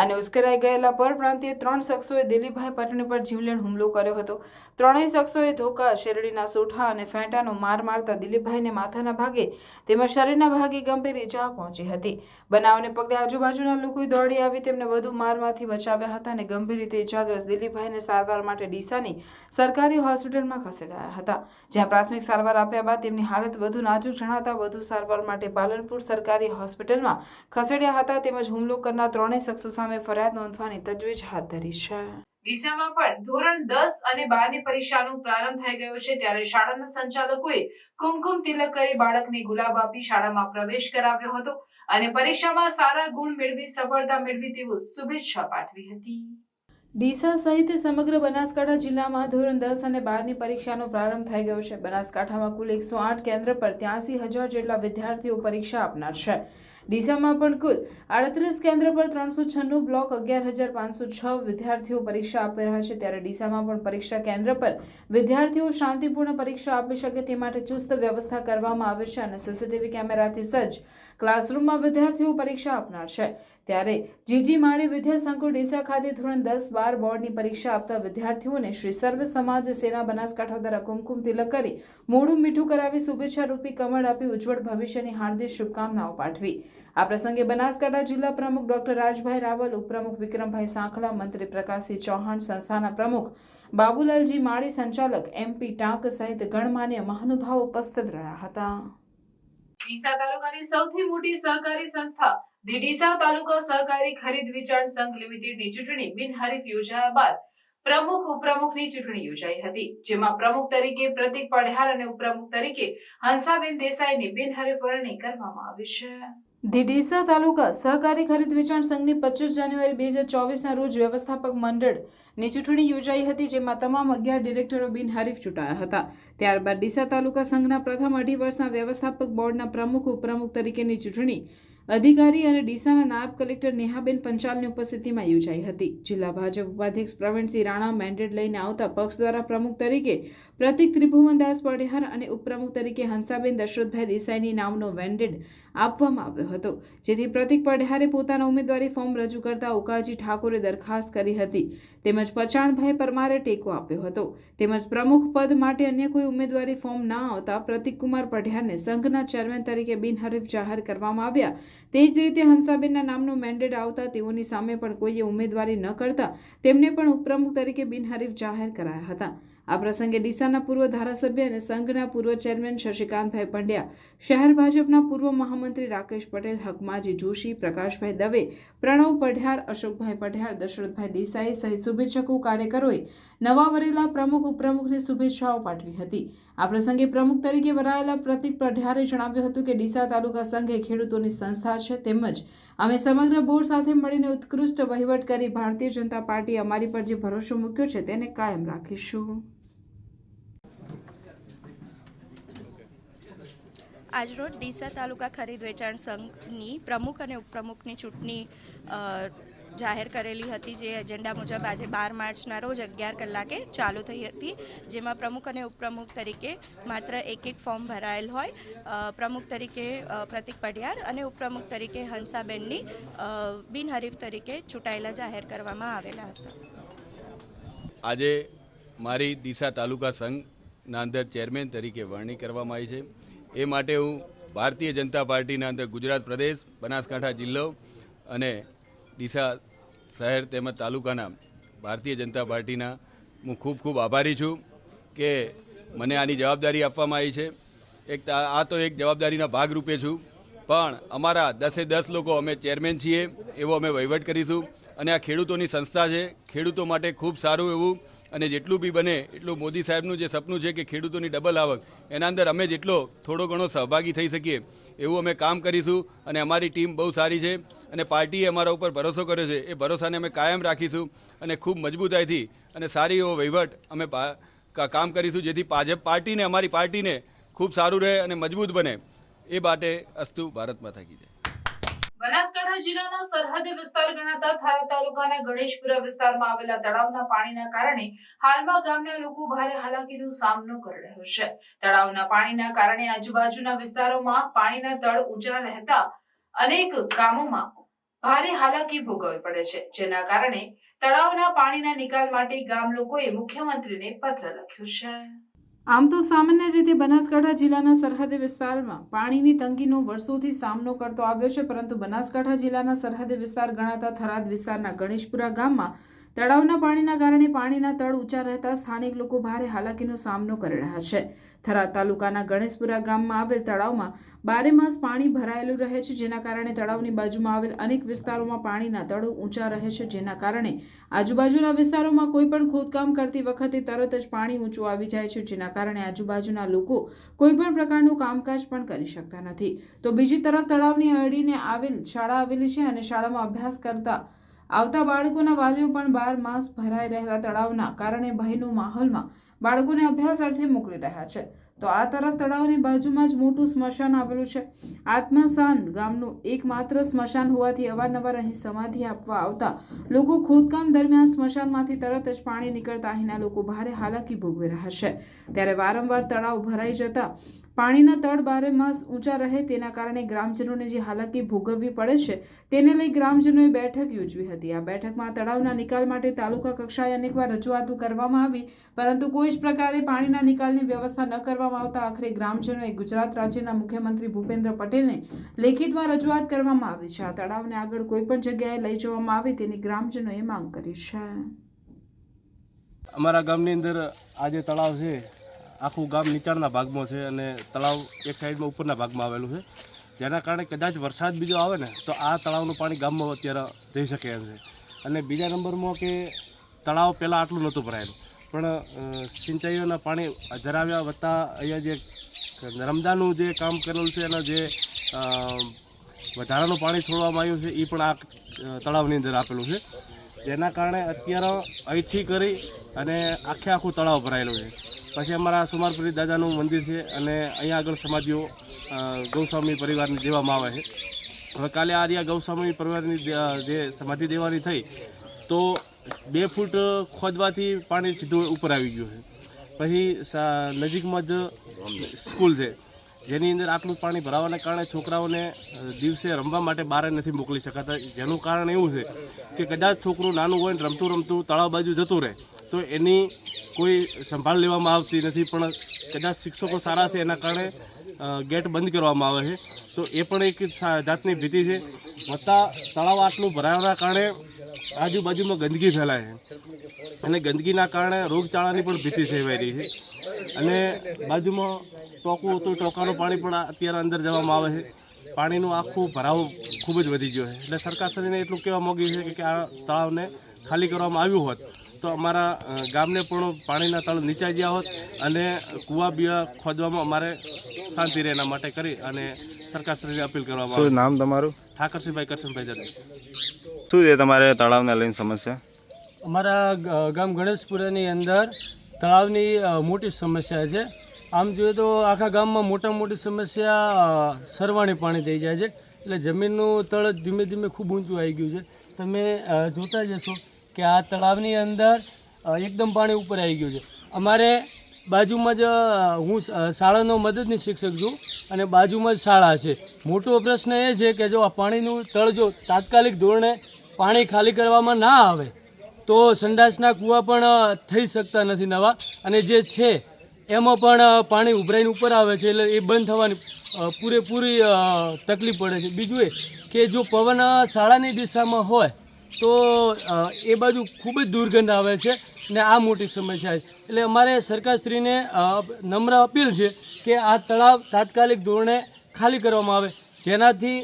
અને ઉશ્કેરાઈ ગયેલા પરપ્રાંતીય 3 શખ્સોએ દિલીપભાઈ પટણી પર જીવલેણ હુમલો કર્યો હતો. ત્રણેય શખ્સોએ ધોકા, શેરડીના સોઠા અને ફેંટાનો માર મારતા દિલીપભાઈને માથાના ભાગે તેમજ શરીરના ભાગે ગંભીર ઈજા પહોંચી હતી. બનાવને પગલે આજુબાજુના લોકોએ દોડી આવી તેમને વધુ મારમાંથી બચાવ્યા હતા અને ગંભીર રીતે ઈજાગ્રસ્ત દિલીપભાઈને સારવાર માટે ડીસાની સરકારી હોસ્પિટલમાં ખસેડાયા હતા, જ્યાં પ્રાથમિક સારવાર આપ્યા બાદ તેમની હાલત વધુ નાજુક જણાતા વધુ સારવાર માટે પાલનપુર સરકારી હોસ્પિટલમાં ખસેડ્યા હતા. તેમજ હુમલો કરનાર ત્રણેય શખ્સો સામે ફરિયાદ નોંધવાની તજવીજ હાથ ધરી છે. ડીસામાં પણ ધોરણ 10 અને 12ની પરીક્ષાનો પ્રારંભ થઈ ગયો છે, ત્યારે શાળાના સંચાલકોએ કુમકુમ તિલક કરી બાળકને ગુલાબ આપી શાળામાં પ્રવેશ કરાવ્યો હતો અને પરીક્ષામાં સારા ગુણ મેળવી સફળતા મેળવી તેવું શુભેચ્છા પાઠવી હતી. ડીસા સહિત સમગ્ર બનાસકાંઠા જિલ્લામાં ધોરણ 10 અને 12ની પરીક્ષાનો પ્રારંભ થઈ ગયો છે. બનાસકાંઠામાં કુલ 108 કેન્દ્ર પર 83,000 જેટલા વિદ્યાર્થીઓ પરીક્ષા આપનાર છે. ડીસામાં પણ કુલ 38 કેન્દ્ર પર 396 બ્લોક 11,506 વિદ્યાર્થીઓ પરીક્ષા આપી રહ્યા છે. ત્યારે ડીસામાં પણ પરીક્ષા કેન્દ્ર પર વિદ્યાર્થીઓ શાંતિપૂર્ણ પરીક્ષા આપી શકે તે માટે ચુસ્ત વ્યવસ્થા કરવામાં આવી છે અને સીસીટીવી કેમેરાથી સજ્જ ક્લાસરૂમમાં વિદ્યાર્થીઓ પરીક્ષા આપનાર છે. ત્યારે જીજી માળી વિદ્યા સંકુલ ડીસા ખાતે ધોરણ 10-12 બોર્ડની પરીક્ષા આપતા વિદ્યાર્થીઓને શ્રી સર્વ સમાજ સેના બનાસકાંઠા દ્વારા કુમકુમ તિલક કરી મોઢું મીઠું કરાવી શુભેચ્છા રૂપી કમળ આપી ઉજ્જવળ ભવિષ્યની હાર્દિક શુભકામનાઓ પાઠવી. આ પ્રસંગે બનાસકાંઠા જિલ્લા પ્રમુખ ડોક્ટર રાજભાઈ રાવલ, ઉપપ્રમુખ વિક્રમભાઈ સાંખલા, મંત્રી પ્રકાશસિંહ ચૌહાણ, સંસ્થાના પ્રમુખ બાબુલાલજી માળી, સંચાલક MP ટાંક સહિત ગણમાન્ય મહાનુભાવો ઉપસ્થિત રહ્યા હતા. ડીસા તાલુકાની સૌથી મોટી સહકારી સંસ્થા ધી ડીસા તાલુકા સહકારી ખરીદ વેચાણ સંઘ લિમિટેડની ચૂંટણી બિનહરીફ યોજાયા બાદ પ્રમુખ ઉપપ્રમુખની ચૂંટણી યોજાઈ હતી, જેમાં પ્રમુખ તરીકે પ્રતિક પઢિયાર અને ઉપપ્રમુખ તરીકે હંસાબેન દેસાઈની બિનહરીફ વરણી કરવામાં આવી છે. ધી ડીસા તાલુકા સહકારી ખરીદ વેચાણ સંઘની 25 જાન્યુઆરી 2024ના રોજ વ્યવસ્થાપક મંડળની ચૂંટણી યોજાઈ હતી, જેમાં તમામ 11 ડિરેક્ટરો બિનહરીફ ચૂંટાયા હતા. ત્યારબાદ ડીસા તાલુકા સંઘના પ્રથમ 2.5 વર્ષના વ્યવસ્થાપક બોર્ડના પ્રમુખ ઉપપ્રમુખ તરીકેની ચૂંટણી અધિકારી અને ડીસાના નાયબ કલેક્ટર નેહાબેન પંચાલની ઉપસ્થિતિમાં યોજાઈ હતી. જિલ્લા ભાજપ ઉપાધ્યક્ષ પ્રવીણસિંહ રાણા મેન્ડેટ લઈને આવતા પક્ષ દ્વારા પ્રમુખ તરીકે પ્રતિક ત્રિભુવનદાસ પઢિયાર અને ઉપપ્રમુખ તરીકે હંસાબેન દશરથભાઈ દેસાઈની નામનો મેન્ડેટ આપવામાં આવ્યો હતો, જેથી પ્રતિક પઢિયારે પોતાના ઉમેદવારી ફોર્મ રજૂ કરતા ઉકાજી ઠાકોરે દરખાસ્ત કરી હતી, તેમજ પચાણભાઈ પરમારે ટેકો આપ્યો હતો. તેમજ પ્રમુખ પદ માટે અન્ય કોઈ ઉમેદવારી ફોર્મ ના આવતા પ્રતિકકુમાર પઢિયારને સંઘના ચેરમેન તરીકે બિનહરીફ જાહેર કરવામાં આવ્યા. તે જ રીતે હંસાબેનના નામનો મેન્ડેટ આવતા તેઓની સામે પણ કોઈએ ઉમેદવારી ન કરતા તેમને પણ ઉપપ્રમુખ તરીકે બિનહરીફ જાહેર કરાયા હતા. આ પ્રસંગે ડીસાના પૂર્વ ધારાસભ્ય અને સંઘના પૂર્વ ચેરમેન શશિકાંતભાઈ પંડ્યા, શહેર ભાજપના પૂર્વ મહામંત્રી રાકેશ પટેલ, હકમાજી જોશી, પ્રકાશભાઈ દવે, પ્રણવ પઢિયાર, અશોકભાઈ પઢિયાર, દશરથભાઈ દેસાઈ સહિત શુભેચ્છકો કાર્યકરોએ નવા વરેલા પ્રમુખ ઉપપ્રમુખને શુભેચ્છાઓ પાઠવી હતી. આ પ્રસંગે પ્રમુખ તરીકે વરાયેલા પ્રતિક પઢિયારે જણાવ્યું હતું કે ડીસા તાલુકા સંઘ એ ખેડૂતોની સંસ્થા છે, તેમજ અમે સમગ્ર બોર્ડ સાથે મળીને ઉત્કૃષ્ટ વહીવટ કરી ભારતીય જનતા પાર્ટીએ અમારી પર જે ભરોસો મૂક્યો છે તેને કાયમ રાખીશું. આજરોજ ડીસા તાલુકા ખરીદ વેચાણ સંઘની પ્રમુખ અને ઉપપ્રમુખની ચૂંટણી જાહેર કરેલી હતી, જે એજન્ડા મુજબ આજે 12 માર્ચના રોજ 11 કલાકે ચાલુ થઈ હતી, જેમાં પ્રમુખ અને ઉપપ્રમુખ તરીકે માત્ર એક ફોર્મ ભરાયેલ હોય. પ્રમુખ તરીકે પ્રતિક પઢિયાર અને ઉપપ્રમુખ તરીકે હંસાબેનની બિનહરીફ તરીકે ચૂંટાયેલા જાહેર કરવામાં આવેલા હતા. આજે મારી ડીસા તાલુકા સંઘના અંદર ચેરમેન તરીકે વરણી કરવામાં આવી છે. એ માટે હું ભારતીય જનતા પાર્ટીના અંદર ગુજરાત પ્રદેશ, બનાસકાંઠા જિલ્લો અને ડીસા શહેર તેમજ તાલુકાના ભારતીય જનતા પાર્ટીના હું ખૂબ ખૂબ આભારી છું કે મને આની જવાબદારી આપવામાં આવી છે. આ તો એક જવાબદારીના ભાગરૂપે છું, પણ અમારા 10 લોકો અમે ચેરમેન છીએ, એવો અમે વહીવટ કરીશું. અને આ ખેડૂતોની સંસ્થા છે, ખેડૂતો માટે ખૂબ સારું એવું અને જેટલું બી બને એટલું મોદી સાહેબનું જે સપનું છે કે ખેડૂતોની ડબલ આવક, એના અંદર અમે જેટલો થોડો ઘણો સહભાગી થઈ શકીએ એવું અમે કામ કરીશું. અને અમારી ટીમ બહુ સારી છે અને પાર્ટીએ અમારા ઉપર ભરોસો કર્યો છે, એ ભરોસાને અમે કાયમ રાખીશું અને ખૂબ મજબૂતાઈથી અને સારી એવો વહીવટ અમે કામ કરીશું, જેથી ભાજપ પાર્ટીને, અમારી પાર્ટીને ખૂબ સારું રહે અને મજબૂત બને. એ માટે અસ્તુ ભારત માતા કી જય. બનાસકાંઠા જિલ્લાના સરહદી વિસ્તાર ગણાતા થરા તાલુકાના ગણેશપુરા વિસ્તારમાં આવેલા તળાવના પાણીના કારણે હાલમાં ગામના લોકો ભારે હાલાકીનો સામનો કરી રહ્યો છે. તળાવના પાણીના કારણે આજુબાજુના વિસ્તારોમાં પાણીના તળ ઊંચા રહેતા અનેક ગામોમાં ભારે હાલાકી ભોગવવી પડે છે, જેના કારણે તળાવના પાણીના નિકાલ માટે ગામ લોકોએ મુખ્યમંત્રીને પત્ર લખ્યો છે. આમ તો સામાન્ય રીતે બનાસકાંઠા જિલ્લાના સરહદી વિસ્તારમાં પાણીની તંગીનો વર્ષોથી સામનો કરતો આવ્યો છે, પરંતુ બનાસકાંઠા જિલ્લાના સરહદી વિસ્તાર ગણાતા થરાદ વિસ્તારના ગણેશપુરા ગામમાં તળાવના પાણીના કારણે પાણીના તળ ઊંચા રહેતા સ્થાનિક લોકો ભારે હાલાકીનો સામનો કરી રહ્યા છે. થરાદ તાલુકાના ગણેશપુરા ગામમાં આવેલ તળાવમાં 12 માસ પાણી ભરાયેલું રહે છે, જેના કારણે તળાવની બાજુમાં આવેલ અનેક વિસ્તારોમાં પાણીના તળો ઊંચા રહે છે, જેના કારણે આજુબાજુના વિસ્તારોમાં કોઈ પણ ખોદકામ કરતી વખતે તરત જ પાણી ઊંચું આવી જાય છે, જેના કારણે આજુબાજુના લોકો કોઈ પણ પ્રકારનું કામકાજ પણ કરી શકતા નથી. તો બીજી તરફ તળાવની અડીને આવેલ શાળા આવેલી છે અને શાળામાં અભ્યાસ કરતા આવતા બાળકોના વાલીઓ પણ 12 માસ ભરાઈ રહેલા તળાવના કારણે ભયનો માહોલમાં બાળકોને અભ્યાસ અર્થે મોકલી રહ્યા છે. તો આ તરફ તળાવની બાજુમાં જ મોટું સ્મશાન આવેલું છે. આત્મસાન ગામનું એકમાત્ર સ્મશાન હોવાથી અવારનવાર અહીં સમાધિ આપવા આવતા લોકો ખોદકામ દરમિયાન સ્મશાનમાંથી તરત જ પાણી નીકળતા અહીંના લોકો ભારે હાલાકી ભોગવી રહ્યા છે. ત્યારે વારંવાર તળાવ ભરાઈ જતા પાણીના તળ 12 માસ ઊંચા રહે તેના કારણે ગ્રામજનોને જે હાલાકી ભોગવવી પડે છે તેને લઈ ગ્રામજનોએ બેઠક યોજવી હતી. આ બેઠકમાં તળાવના નિકાલ માટે તાલુકા કક્ષાએ અનેકવાર રજૂઆતો કરવામાં આવી, પરંતુ કોઈ જ પ્રકારે પાણીના નિકાલની વ્યવસ્થા ન કરવામાં આવતા આખરે ગ્રામજનોએ ગુજરાત રાજ્યના મુખ્યમંત્રી ભૂપેન્દ્ર પટેલને લેખિતમાં રજૂઆત કરવામાં આવી છે. આ તળાવને આગળ કોઈ પણ જગ્યાએ લઈ જવામાં આવે તેની ગ્રામજનોએ માંગ કરી છે. અમારા ગામની અંદર આ જે તળાવ છે આખું ગામ નીચાણના ભાગમાં છે અને તળાવ એક સાઈડમાં ઉપરના ભાગમાં આવેલું છે, જેના કારણે કદાચ વરસાદ બીજો આવે ને તો આ તળાવનું પાણી ગામમાં અત્યારે જઈ શકે એમ છે. અને બીજા નંબરમાં કે તળાવ પહેલાં આટલું નહોતું ભરાયેલું, પણ સિંચાઈઓના પાણી ધરાવ્યા વત્તા અહીંયા જે નર્મદાનું જે કામ કરેલું છે એના જે વધારાનું પાણી છોડવામાં આવ્યું છે એ પણ આ તળાવની અંદર આપેલું છે, જેના કારણે અત્યારે અહીંથી કરી અને આખું તળાવ ભરાયેલું છે. પછી અમારા સુમારપુરી દાદાનું મંદિર છે અને અહીંયા આગળ સમાધિઓ ગૌસ્વામી પરિવારની દેવામાં આવે છે. હવે કાલે આ ગૌસ્વામી પરિવારની જે સમાધિ દેવાની થઈ તો 2 ફૂટ ખોદવાથી પાણી સીધું ઉપર આવી ગયું છે. પછી નજીકમાં જ સ્કૂલ છે જેની અંદર આટલું પાણી ભરાવાના કારણે છોકરાઓને દિવસે રમવા માટે બહાર નથી મોકલી શકાતા, જેનું કારણ એવું છે કે કદાચ છોકરું નાનું હોય ને રમતું રમતું તળાવ બાજુ જતું રહે તો એની કોઈ સંભાળ લેવામાં આવતી નથી. પણ કદાચ શિક્ષકો સારા છે એના કારણે ગેટ બંધ કરવામાં આવે છે, તો એ પણ એક જાતની ભીતિ છે. વત્તા તળાવ આટલું ભરાવાના કારણે આજુબાજુમાં ગંદકી ફેલાય છે અને ગંદકીના કારણે રોગચાળાની પણ ભીતિ સેવાઈ રહી છે. અને બાજુમાં ટોકું હતું, ટોકાનું પાણી પણ અત્યારે અંદર જવામાં આવે છે. પાણીનું આખું ભરાવ ખૂબ જ વધી ગયો છે. એટલે સરકારશ્રીને એટલું કહેવા માગી છે કે આ તળાવને ખાલી કરવામાં આવ્યું હોત તો અમારા ગામને પણ પાણીના તળ નીચાઈ ગયા હોત અને કૂવા બીવા ખોદવામાં અમારે શાંતિ રહે એના માટે કરી અને સરકારશ્રીને અપીલ કરવામાં શું નામ તમારું? ઠાકરસિંહભાઈ કરશનભાઈ જતા. શું છે તમારે તળાવને લઈને સમસ્યા? અમારા ગામ ગણેશપુરાની અંદર તળાવની મોટી સમસ્યા છે. આમ જોઈએ તો આખા ગામમાં મોટામાં મોટી સમસ્યા સરવાણી પાણી થઈ જાય છે, એટલે જમીનનું તળ ધીમે ધીમે ખૂબ ઊંચું આવી ગયું છે. તમે જોતા જશો કે આ તળાવની અંદર એકદમ પાણી ઉપર આવી ગયું છે. અમારે બાજુમાં જ હું શાળાનો મદદની શિક્ષક છું અને બાજુમાં જ શાળા છે. મોટો પ્રશ્ન એ છે કે જો આ પાણીનું તળ જો તાત્કાલિક ધોરણે પાણી ખાલી કરવામાં ના આવે તો સંડાસના કૂવા પણ થઈ શકતા નથી નવા, અને જે છે એમાં પણ પાણી ઉભરાઈને ઉપર આવે છે એટલે એ બંધ થવાની પૂરેપૂરી તકલીફ પડે છે. બીજું એ કે જો પવન શાળાની દિશામાં હોય તો એ બાજુ ખૂબ જ દુર્ગંધ આવે છે ને આ મોટી સમસ્યા છે. એટલે અમારે સરકારશ્રીને નમ્ર અપીલ છે કે આ તળાવ તાત્કાલિક ધોરણે ખાલી કરવામાં આવે, જેનાથી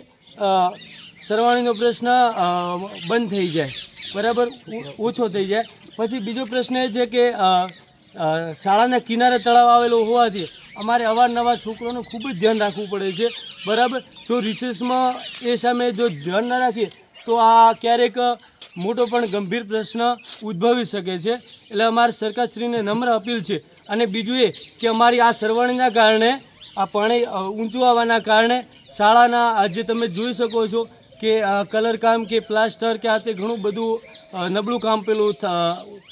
સરવાણીનો પ્રશ્ન બંધ થઈ જાય, બરાબર ઓછો થઈ જાય. પછી બીજો પ્રશ્ન એ છે કે શાળાના કિનારે તળાવ આવેલો હોવાથી અમારે અવારનવાર છોકરાઓનું ખૂબ જ ધ્યાન રાખવું પડે છે, બરાબર. જો રિસેસમાં એ સામે જો ધ્યાન ન રાખીએ તો આ ક્યારેક મોટો પણ ગંભીર પ્રશ્ન ઉદ્ભવી શકે છે. એટલે અમારે સરકારશ્રીને નમ્ર અપીલ છે. અને બીજું એ કે અમારી આ સરવાણીના કારણે આ પાણી ઊંચું આવવાના કારણે શાળાના આજે તમે જોઈ શકો છો કે કલર કામ કે પ્લાસ્ટર કે આ તે ઘણું બધું નબળું કામ પેલું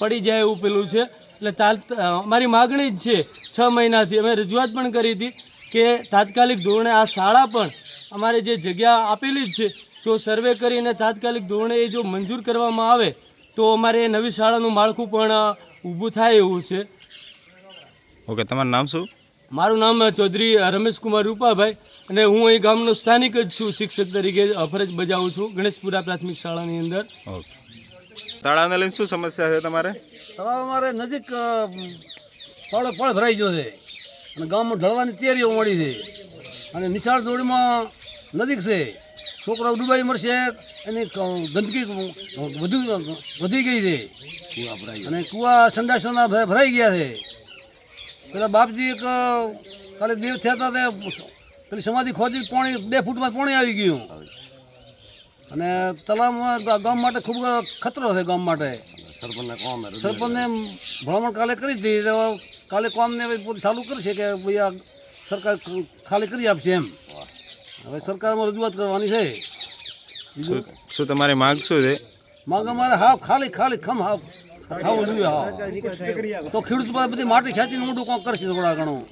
પડી જાય એવું પેલું છે. એટલે અમારી માગણી જ છે 6 મહિનાથી અમે રજૂઆત પણ કરી હતી કે તાત્કાલિક ધોરણે આ શાળા પણ અમારે જે જગ્યા આપેલી જ છે જો સર્વે કરીને તાત્કાલિક ધોરણે એ જો મંજૂર કરવામાં આવે તો અમારે નવી શાળાનું માળખું પણ ઊભું થાય એવું છે. ઓકે, તમારું નામ શું? મારું નામ ચૌધરી રમેશકુમાર રૂપાભાઈ અને હું અહીં ગામનો સ્થાનિક જ છું, શિક્ષક તરીકે ફરજ બજાવું છું ગણેશપુરા પ્રાથમિક શાળાની અંદર. ઓકે, તળાવને લઈને શું સમસ્યા છે તમારે? તળાવ અમારે નજીક પળ ભરાઈ ગયો છે અને ગામમાં ઢળવાની તૈયારીઓ મળી છે અને નિશાળ દોડીમાં નજીક છે, છોકરાઓ ડૂબાઈ મળશે એની ગંદકી વધી ગઈ છે અને કૂવા સંડાસોના ભરાઈ ગયા છે. પેલા બાપજી એક કાલે દેવ થયા હતા તે પેલી સમાધિ ખોદી પાણી 2 ફૂટમાં પાણી આવી ગયું. અને તલાવમાં ગામ માટે ખૂબ ખતરો છે ગામ માટે. સરપંચને ભલામણ કાલે કરી હતી, તો કાલે કામને પોતે ચાલુ કરશે કે ભાઈ આ સરકાર ખાલી કરી આપશે એમ. હવે સરકારમાં રજૂઆત કરવાની છે. શું તમારી માંગ શું છે? માંગ અમારે હાવ ખાલી ખમ હાવ થવું જોઈએ. હા, તો ખેડૂત પાસે બધી માટી ખેંચીને મોટું કામ કરશે થોડા ઘણું.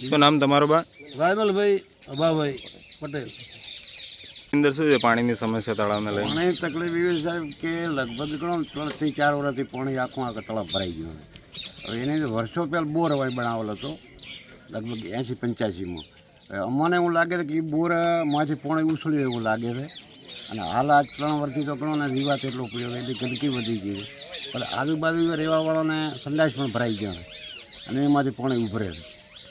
શું નામ તમારું બા? રાયમલભાઈ અભાભાઈ પટેલ. અંદર શું છે પાણીની સમસ્યા તળાવને લઈને? પાણી તકલીફ એવી સાહેબ કે લગભગ ગણો 3 થી 4 વર્ષથી પાણી આખું તળાવ ભરાઈ ગયું. હવે એને વર્ષો પહેલાં બોર હવે બનાવેલો હતો, લગભગ 80-85માં. અમને એવું લાગે છે કે એ બોરમાંથી પાણી ઉછળ્યું એવું લાગે છે. અને હાલ આ 3 વર્ષથી તો ગણો ને રીવાત એટલો પડ્યો એટલે ગંદકી વધી ગઈ છે. પણ આજુબાજુ રહેવાવાળાને સંડાસ પણ ભરાઈ ગયા છે અને એમાંથી પાણી ઉભરે છે.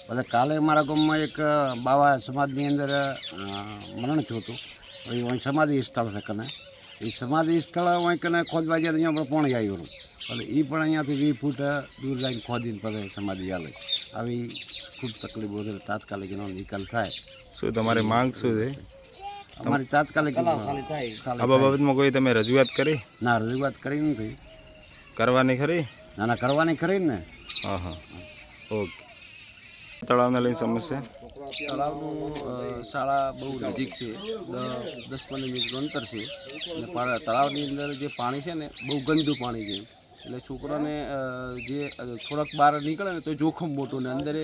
પછી કાલે મારા ગામમાં એક બાવા સમાજની અંદર મરણ થયું હતું. અહીં સમાધિ સ્થળ છે કને, એ સમાધિ સ્થળ અહીં કને ખોદવા જાય અહીંયા પણ પાણી આવ્યું. એટલે એ પણ અહીંયાથી 20 ફૂટ દૂર જઈને ખોદીને પછી સમાધિ હાલે. આવી ખૂબ તકલીફો છે. તાત્કાલિક એનો નિકાલ થાય. શું તમારી માંગ શું છે? અમારી તાત્કાલિક આ બાબતમાં કોઈ તમે રજૂઆત કરી? ના, રજૂઆત કરી નથી. કરવાની ખરી? ના, કરવાની ખરી ને. હા, ઓકે. તળાવને લઈને સમસ્યા? તળાવનું શાળા બહુ નજીક છે, 10-15 મિનિટનું અંતર છે. અને તળાવની અંદર જે પાણી છે ને બહુ ગંદુ પાણી છે. એટલે છોકરાને જે થોડાક બહાર નીકળે ને તો જોખમ મોટું, ને અંદર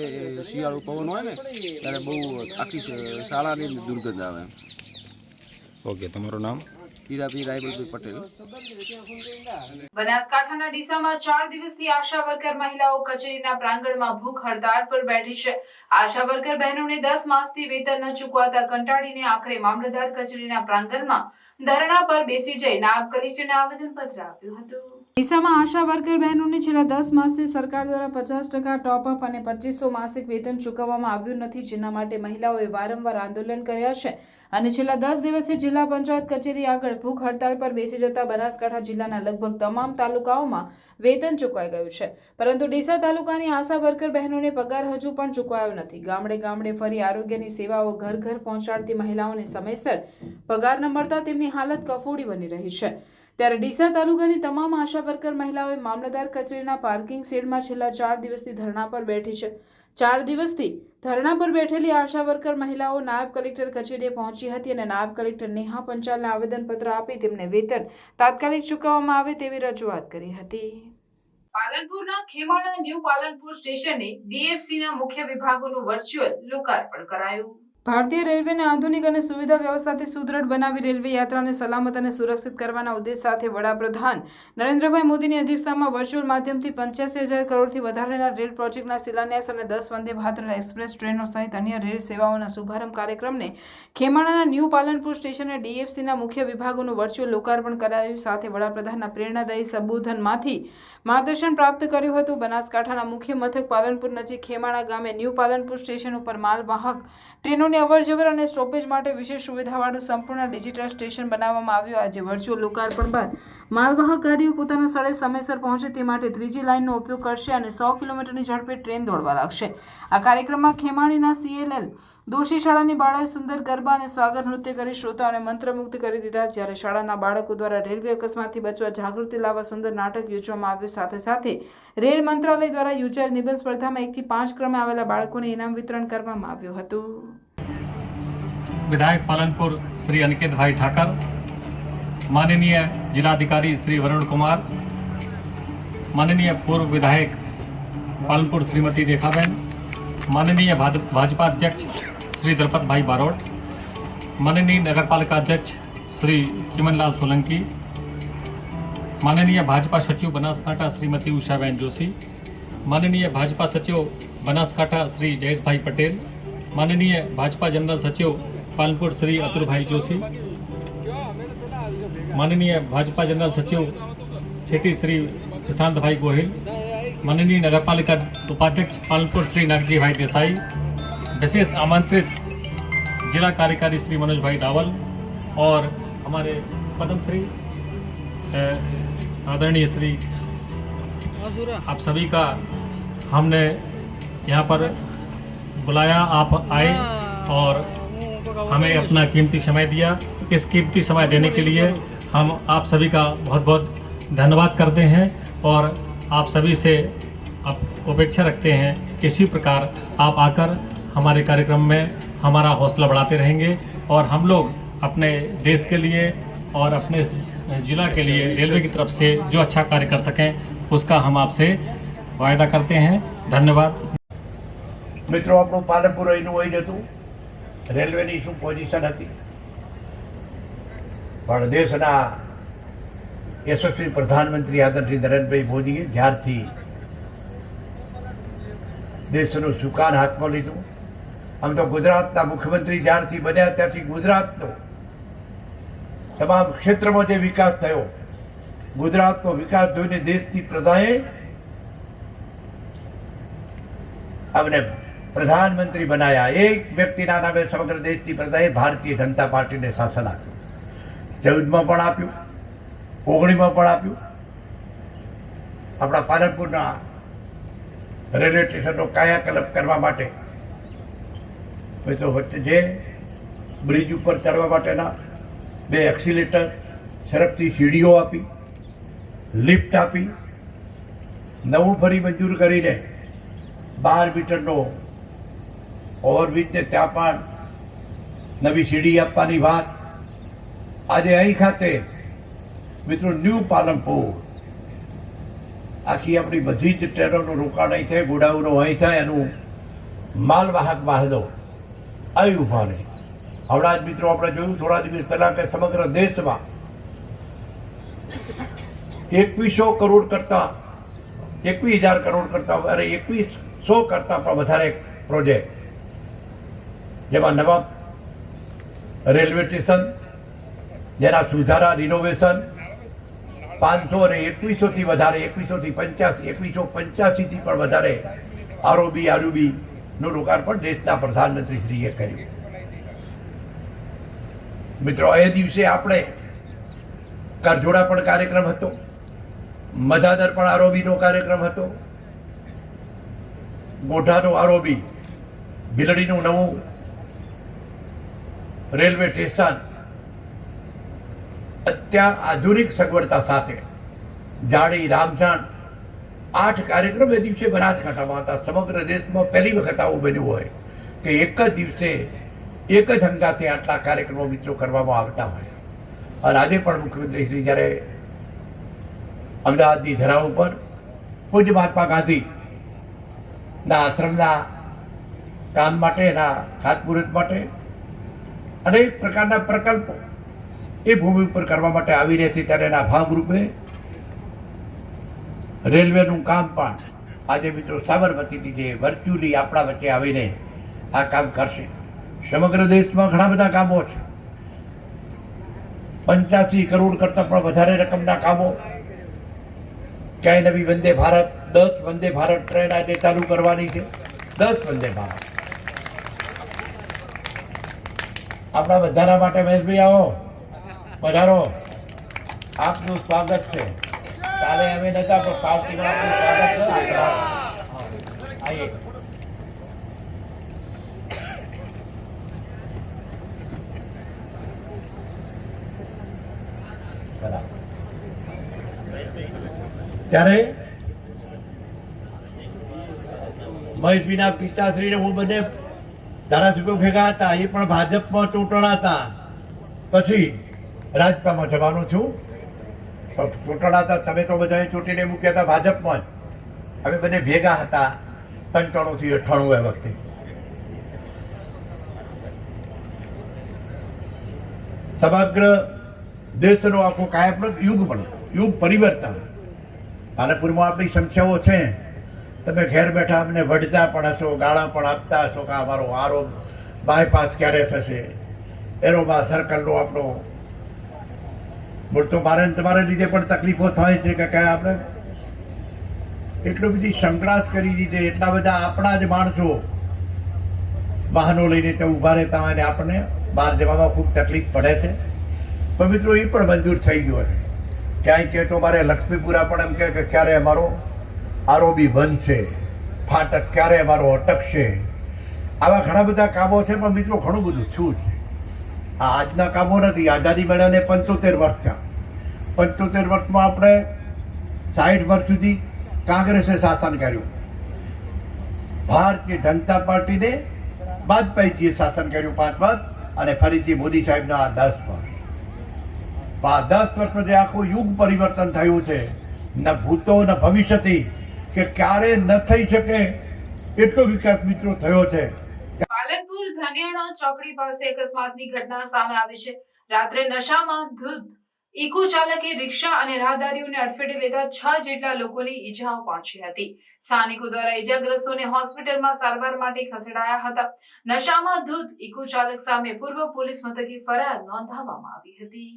શિયાળુ પવન હોય ને ત્યારે બહુ આખી શાળાની દુર્ગંધ આવે. ઓકે, તમારું નામ? હીરાભાઈ રાયબલભાઈ પટેલ. બનાસકાંઠાના ડીસામાં 4 દિવસથી આશા વર્કર મહિલાઓ કચેરીના પ્રાંગણમાં ભૂખ હડતાળ પર બેઠી છે. આશા વર્કર બહેનોને 10 માસથી વેતન ન ચૂકવાતા કંટાળીને આખરે મામલતદાર કચેરીના પ્રાંગણમાં ધરણા પર બેસી જઈ નાયબ કલેક્ટરને આવેદનપત્ર આપ્યું હતું. ડીસામાં આશા વર્કર બહેનોને છેલ્લા 10 માસથી સરકાર દ્વારા 50% ટોપઅપ અને 2500 માસિક વેતન ચૂકવવામાં આવ્યું નથી, જેના માટે મહિલાઓએ વારંવાર આંદોલન કર્યા છે અને છેલ્લા 10 દિવસથી જિલ્લા પંચાયત કચેરી આગળ ભૂખ હડતાળ પર બેસી જતા બનાસકાંઠા જિલ્લાના લગભગ તમામ તાલુકાઓમાં વેતન ચૂકવાઈ ગયું છે, પરંતુ ડીસા તાલુકાની આશા વર્કર બહેનોને પગાર હજુ પણ ચૂકવાયો નથી. ગામડે ગામડે ફરી આરોગ્યની સેવાઓ ઘર ઘર પહોંચાડતી મહિલાઓને સમયસર પગાર ન મળતા તેમની હાલત કફોડી બની રહી છે. ત્યારે ડીસા તાલુકાની તમામ આશા વર્કર મહિલાઓએ મામલતદાર કચેરીના પાર્કિંગ શેડમાં છેલ્લા 4 દિવસથી ધરણા પર બેઠી છે. 4 દિવસથી ધરણા પર બેઠેલી આશા વર્કર મહિલાઓ નાયબ કલેક્ટર કચેરીએ પહોંચી હતી અને નાયબ કલેક્ટર નેહા પંચાલને આવેદનપત્ર આપી તેમને વેતન તાત્કાલિક ચૂકવવામાં આવે તેવી રજૂઆત કરી હતી. પાલનપુરના ખેમાણા ન્યૂ પાલનપુર સ્ટેશને ડીએફસીના મુખ્ય વિભાગોનું વર્ચ્યુઅલ લોકાર્પણ કરાયું. ભારતીય રેલવેને આધુનિક અને સુવિધા વ્યવસ્થાથી સુદૃઢ બનાવી રેલવે યાત્રાને સલામત અને સુરક્ષિત કરવાના ઉદ્દેશ સાથે વડાપ્રધાન નરેન્દ્રભાઈ મોદીની અધ્યક્ષતામાં વર્ચ્યુઅલ માધ્યમથી 85,000 કરોડથી વધારેના રેલ પ્રોજેક્ટના શિલાન્યાસ અને 10 વંદે ભારત એક્સપ્રેસ ટ્રેનો સહિત અન્ય રેલ સેવાઓના શુભારંભ કાર્યક્રમને ખેમાણાના ન્યૂ પાલનપુર સ્ટેશને ડીએફસીના મુખ્ય વિભાગોનું વર્ચ્યુઅલ લોકાર્પણ કરાયું. સાથે વડાપ્રધાનના પ્રેરણાદાયી સંબોધનમાંથી માર્ગદર્શન પ્રાપ્ત કર્યું હતું. બનાસકાંઠાના મુખ્ય મથક પાલનપુર નજીક ખેમાણા ગામે ન્યૂ પાલનપુર સ્ટેશન ઉપર માલવાહક ટ્રેનોની અવરજવર અને સ્ટોપેજ માટે વિશેષ સુવિધાવાળું સંપૂર્ણ ડિજિટલ સ્ટેશન બનાવવામાં આવ્યું. આજે વર્ચ્યુઅલ લોકાર્પણ બાદ માલવાહક ગાડીઓ પોતાના સ્થળે સમયસર પહોંચે તે માટે 3જી લાઇનનો ઉપયોગ કરશે અને 100 કિલોમીટરની ઝડપે ટ્રેન દોડવા લાગશે. આ કાર્યક્રમમાં ખેમાણીના CLL દોશી શાળાની બાળાએ સુંદર ગરબા અને સ્વાગત નૃત્ય કરી શ્રોતાઓને મંત્રમુગ્ધ કરી દીધા. જ્યારે શાળાના બાળકો દ્વારા રેલવે અકસ્માતથી બચવા જાગૃતિ લાવવા સુંદર નાટક યોજવામાં આવ્યું. સાથે સાથે રેલ મંત્રાલય દ્વારા યોજાયેલ નિબંધ સ્પર્ધામાં 1 થી 5 ક્રમે આવેલા બાળકોને ઇનામ વિતરણ કરવામાં આવ્યું હતું. विधायक पालनपुर श्री अनिकेत भाई ठाकर, माननीय जिलाधिकारी श्री वरुण कुमार, माननीय पूर्व विधायक पालनपुर श्रीमती रेखाबेन, माननीय भाजपा अध्यक्ष श्री द्रौपद भाई बारोट, माननीय नगरपालिका अध्यक्ष श्री चिमनलाल सोलंकी, माननीय भाजपा सचिव बनासकांठा श्रीमती उषाबेन जोशी, माननीय भाजपा सचिव बनासकांठा श्री जयेश भाई पटेल, माननीय भाजपा जनरल सचिव पालनपुर श्री अतुल भाई जोशी, माननीय भाजपा जनरल सचिव सिटी श्री प्रशांत भाई गोहिल, माननीय नगरपालिका उपाध्यक्ष पालनपुर श्री नागजी भाई देसाई, विशेष आमंत्रित जिला कार्यकारी श्री मनोज भाई रावल और हमारे पद्मश्री आदरणीय श्री आप सभी का हमने यहाँ पर बुलाया, आप आए और हमें अपना कीमती समय दिया। इस कीमती समय देने के लिए हम आप सभी का बहुत बहुत धन्यवाद करते हैं और आप सभी से अपेक्षा रखते हैं कि इसी प्रकार आप आकर हमारे कार्यक्रम में हमारा हौसला बढ़ाते रहेंगे और हम लोग अपने देश के लिए और अपने जिला के लिए रेलवे की तरफ से जो अच्छा कार्य कर सकें उसका हम आपसे वायदा करते हैं। धन्यवाद। મિત્રો, આપણું પાલનપુર અહીંનું હોય જતું રેલવેની શું પોઝિશન હતી, પણ દેશના યશસ્વી પ્રધાનમંત્રી આદરણીય નરેન્દ્રભાઈ મોદીએ જ્યારથી દેશનું સુકાન હાથમાં લીધું, આમ તો ગુજરાતના મુખ્યમંત્રી જ્યારથી બન્યા ત્યારથી ગુજરાતનો તમામ ક્ષેત્રમાં જે વિકાસ થયો, ગુજરાતનો વિકાસ જોઈને દેશની પ્રજાએ અમને પ્રધાનમંત્રી બનાયા। એક વ્યક્તિના નામે સમગ્ર દેશની પ્રજાએ ભારતીય જનતા પાર્ટીને શાસન આપ્યું। 14માં પણ આપ્યું, 19માં પણ આપ્યું। આપણા પાલનપુરના રેલવે સ્ટેશનનો કાયાકલ્પ કરવા માટે મિત્રો વચ્ચે જે બ્રિજ ઉપર ચડવા માટેના 2 એક્સિલેટર, સરપતી સીડીઓ આપી, લિફ્ટ આપી, નવું ફરી મંજૂર કરીને 12 મીટરનો ઓવરબ્રિજને ત્યાં પણ નવી સીડી આપવાની વાત આજે અહીં ખાતે મિત્રો ન્યૂ પાલનપુર આખી આપણી બધી જ ટ્રેનોનું રોકાણ અહીં થાય, ગોડાઉનો અહીં થાય, એનું માલવાહક વાહનો અહીં ઊભા રહે। હમણાં જ મિત્રો આપણે જોયું થોડા દિવસ પહેલા કે સમગ્ર દેશમાં 2100 કરોડ કરતા 21,000 કરોડ કરતા અરે 2100 કરતા પણ વધારે પ્રોજેક્ટ, જેમાં નવા રેલવે સ્ટેશન, જેના સુધારા રિનોવેશન 500 અને 2100 થી વધારે, 2100 થી 2185 થી પણ વધારે આરઓબી નું લોકાર્પણ દેશના પ્રધાનમંત્રીશ્રીએ કર્યું। મિત્રો, એ દિવસે આપણે કરજોડા પણ કાર્યક્રમ હતો, મધાદર પણ આરઓબીનો કાર્યક્રમ હતો, ગોઠાનો આરઓબી, ભીલડીનું નવું રેલવે સ્ટેશન અત્યાધુનિક સગવડતા સાથે, જાડી, રામજાણ 8 કાર્યક્રમ એ દિવસે બનાસકાંઠામાં હતા। સમગ્ર દેશમાં પહેલી વખત આવું બન્યું હોય કે એક જ દિવસે એક જ હંગાથે આટલા કાર્યક્રમો મિત્રો કરવામાં આવતા હોય। અને આજે પણ મુખ્યમંત્રી શ્રી જ્યારે અમદાવાદની ધરા ઉપર પૂજ્ય મહાત્મા ગાંધીના આશ્રમના કામ માટે, એના ખાતમુહૂર્ત માટે અનેક પ્રકારના પ્રકલ્પો એ ભૂમિ ઉપર કરવા માટે આવી રહ્યા છે, ત્યારે એના ભાગરૂપે રેલવેનું કામ પણ આજે મિત્રો સાબરમતીથી જે વર્ચ્યુઅલી આપણા વચ્ચે આવીને આ કામ કરશે। સમગ્ર દેશમાં ઘણા બધા કામો છે, 85 કરોડ કરતાં પણ વધારે રકમના કામો। ક્યાંય નવી વંદે ભારત 10 વંદે ભારત ટ્રેન આજે ચાલુ કરવાની છે, 10 વંદે ભારત। આપણા બધાના માટે મહેશભાઈ આવો, પધારો, આપનું સ્વાગત છે। કાલે અમે નતા પણ પાર્ટીમાં આપનું સ્વાગત છે। આઈએ ત્યારે મહેશભાઈના પિતાશ્રીને હું બંને ધારાસભ્યો ભેગા હતા, એ પણ ભાજપમાં ચૂંટણા હતા, પછી રાજપામાં જવાનું છું, પણ ચૂંટણા હતા તમે તો બધાએ ચૂંટીને મૂક્યા હતા ભાજપમાં જ, અમે બંને ભેગા હતા 95 થી 98 વખતે। સમગ્ર દેશનો આખો કાયાત્મક યુગ પરિવર્તન પાલનપુરમાં આપણી સમસ્યાઓ છે। તમે ઘેર બેઠા અમને વઢતા પણ હશો, ગાળા પણ આપતા હશો કે અમારો આરો બાયપાસ ક્યારે થશે, એરોમાં સર્કલનો આપણો મૂળ તો મારે તમારા લીધે પણ તકલીફો થાય છે કે કાંઈ આપણે એટલું બધી સંકળાશ કરી દીધી, એટલા બધા આપણા જ માણસો વાહનો લઈને ત્યાં ઊભા રહેતા હોય ને આપણને બહાર જવામાં ખૂબ તકલીફ પડે છે। પણ મિત્રો એ પણ મંજૂર થઈ ગયો છે। ક્યાંય કહે તો મારે લક્ષ્મીપુરા પણ એમ કહે કે ક્યારે અમારો આરઓબી બનશે, ફાટક ક્યારે અમારો અટકશે, આવા ઘણા બધા કામો છે। પણ મિત્રો ઘણું બધું શું છે, આ આજના કામો નથી. આઝાદી મળ્યાને 75 વર્ષ થયા. 75 વર્ષમાં આપણે 60 વર્ષ સુધી કોંગ્રેસે શાસન કર્યું. ભારતીય જનતા પાર્ટીને વાજપેયીજીએ શાસન કર્યું 5 વર્ષ અને ફરીથી મોદી સાહેબના 10 વર્ષ. આ 10 વર્ષમાં જે આખું યુગ પરિવર્તન થયું છે, ન ભૂતો ન ભવિષ્યથી કે ક્યારે ન થઈ શકે એટલો વિકાસ મિત્રો થયો છે. પાલનપુર ધાનિયાણા ચોકડી પાસે અકસ્માતની ઘટના સામે આવી છે. રાત્રે નશામાં ધૂત ઇકો ચાલકે રિક્ષા અને રાહદારીઓને અડફેટે લેતા 6 જેટલા લોકોની ઈજાઓ પહોંચી હતી. સ્થાનિકો દ્વારા ઈજાગ્રસ્તોને હોસ્પિટલમાં સારવાર માટે ખસેડાયા હતા. નશામાં ધૂત ઇકો ચાલક સામે પૂર્વ પોલીસ મથકે ફરિયાદ નોંધાવવામાં આવી હતી.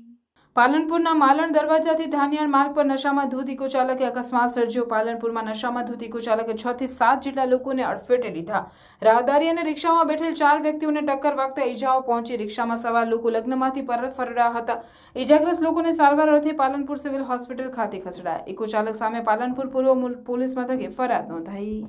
પાલનપુરના માલણ દરવાજાથી ધાનિયાણ માર્ગ પર નશામાં ધૂત ઇકો ચાલકે અકસ્માત સર્જ્યો. પાલનપુરમાં નશામાં ધૂત ઇકો ચાલકે 6 થી 7 જેટલા લોકોને અડફેટે લીધા. રાહદારી અને રિક્ષામાં બેઠેલ 4 વ્યક્તિઓને ટક્કર વાગતા ઈજાઓ પહોંચી. રિક્ષામાં સવાર લોકો લગ્નમાંથી પરત ફરી રહ્યા હતા. ઈજાગ્રસ્ત લોકોને સારવાર અર્થે પાલનપુર સિવિલ હોસ્પિટલ ખાતે ખસેડાયા. ઇકો ચાલક સામે પાલનપુર પૂર્વ પોલીસ મથકે ફરિયાદ નોંધાઈ.